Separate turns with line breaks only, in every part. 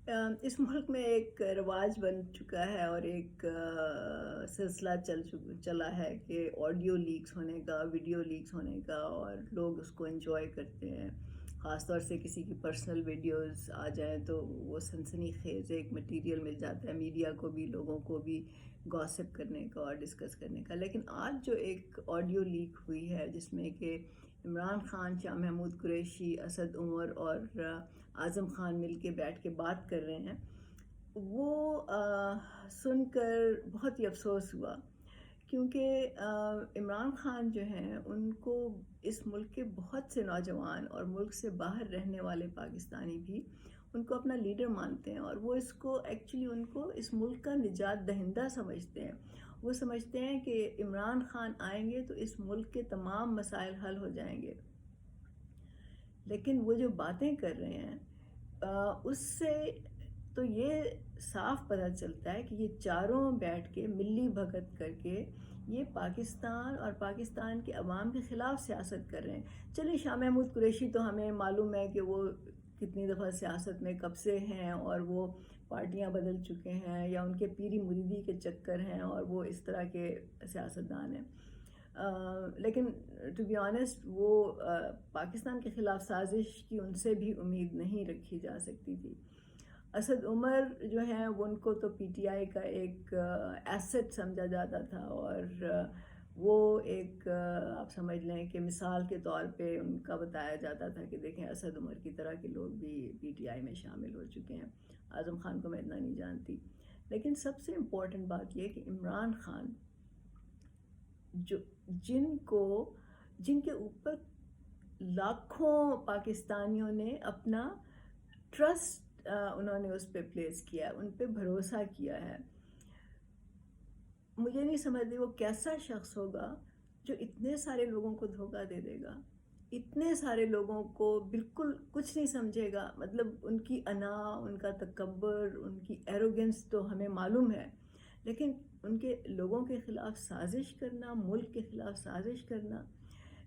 اس ملک میں ایک رواج بن چکا ہے اور ایک سلسلہ چلا ہے کہ آڈیو لیکس ہونے کا، ویڈیو لیکس ہونے کا، اور لوگ اس کو انجوائے کرتے ہیں. خاص طور سے کسی کی پرسنل ویڈیوز آ جائیں تو وہ سنسنی خیز ایک مٹیریل مل جاتا ہے میڈیا کو بھی، لوگوں کو بھی گاسپ کرنے کا اور ڈسکس کرنے کا. لیکن آج جو ایک آڈیو لیک ہوئی ہے جس میں کہ عمران خان، شاہ محمود قریشی، اسد عمر اور اعظم خان مل کے بیٹھ کے بات کر رہے ہیں، وہ سن کر بہت ہی افسوس ہوا. کیونکہ عمران خان جو ہیں ان کو اس ملک کے بہت سے نوجوان اور ملک سے باہر رہنے والے پاکستانی بھی ان کو اپنا لیڈر مانتے ہیں، اور وہ اس کو ایکچولی ان کو اس ملک کا نجات دہندہ سمجھتے ہیں. وہ سمجھتے ہیں کہ عمران خان آئیں گے تو اس ملک کے تمام مسائل حل ہو جائیں گے. لیکن وہ جو باتیں کر رہے ہیں اس سے تو یہ صاف پتہ چلتا ہے کہ یہ چاروں بیٹھ کے ملی بھگت کر کے یہ پاکستان اور پاکستان کے عوام کے خلاف سیاست کر رہے ہیں. چلیے شاہ محمود قریشی تو ہمیں معلوم ہے کہ وہ کتنی دفعہ سیاست میں کب سے ہیں اور وہ پارٹیاں بدل چکے ہیں یا ان کے پیری مریدی کے چکر ہیں اور وہ اس طرح کے سیاستدان ہیں. لیکن ٹو بی آنیسٹ وہ پاکستان کے خلاف سازش کی ان سے بھی امید نہیں رکھی جا سکتی تھی. اسد عمر جو ہیں وہ ان کو تو پی ٹی آئی کا ایک ایسٹ سمجھا جاتا تھا، اور وہ ایک آپ سمجھ لیں کہ مثال کے طور پہ ان کا بتایا جاتا تھا کہ دیکھیں اسد عمر کی طرح کے لوگ بھی پی ٹی آئی میں شامل ہو چکے ہیں. اعظم خان کو میں اتنا نہیں جانتی. لیکن سب سے امپورٹنٹ بات یہ کہ عمران خان جن کے اوپر لاکھوں پاکستانیوں نے اپنا ٹرسٹ انہوں نے اس پہ پلیس کیا ہے، ان پہ بھروسہ کیا ہے. مجھے نہیں سمجھتی وہ کیسا شخص ہوگا جو اتنے سارے لوگوں کو دھوکہ دے دے گا، اتنے سارے لوگوں کو بالکل کچھ نہیں سمجھے گا. مطلب ان کی انا، ان کا تکبر، ان کی ایروگنس تو ہمیں معلوم ہے، لیکن ان کے لوگوں کے خلاف سازش کرنا، ملک کے خلاف سازش کرنا.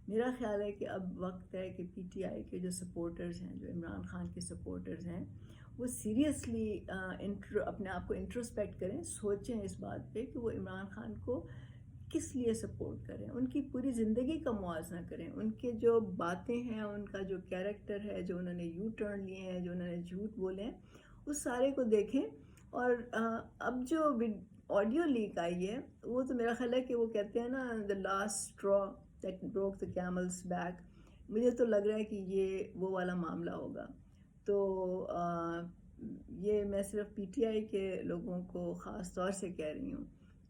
میرا خیال ہے کہ اب وقت ہے کہ پی ٹی آئی کے جو سپورٹرز ہیں، جو عمران خان کے سپورٹرز ہیں، وہ سیریسلی اپنے آپ کو انٹروسپیکٹ کریں، سوچیں اس بات پہ کہ وہ عمران خان کو کس لیے سپورٹ کریں. ان کی پوری زندگی کا موازنہ کریں، ان کے جو باتیں ہیں، ان کا جو کیریکٹر ہے، جو انہوں نے یو ٹرن لیے ہیں، جو انہوں نے جھوٹ بولے ہیں، اس سارے کو دیکھیں. اور اب جو آڈیو لیک آئی ہے وہ تو میرا خیال ہے کہ وہ کہتے ہیں نا the last straw that broke the camel's back. مجھے تو لگ رہا ہے کہ یہ وہ والا معاملہ ہوگا. تو یہ میں صرف پی ٹی آئی کے لوگوں کو خاص طور سے کہہ رہی ہوں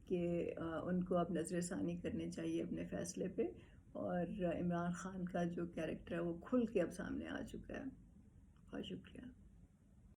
کہ ان کو اب نظر ثانی کرنے چاہیے اپنے فیصلے پہ. اور عمران خان کا جو کیریکٹر ہے وہ کھل کے اب سامنے آ چکا ہے. بہت شکریہ.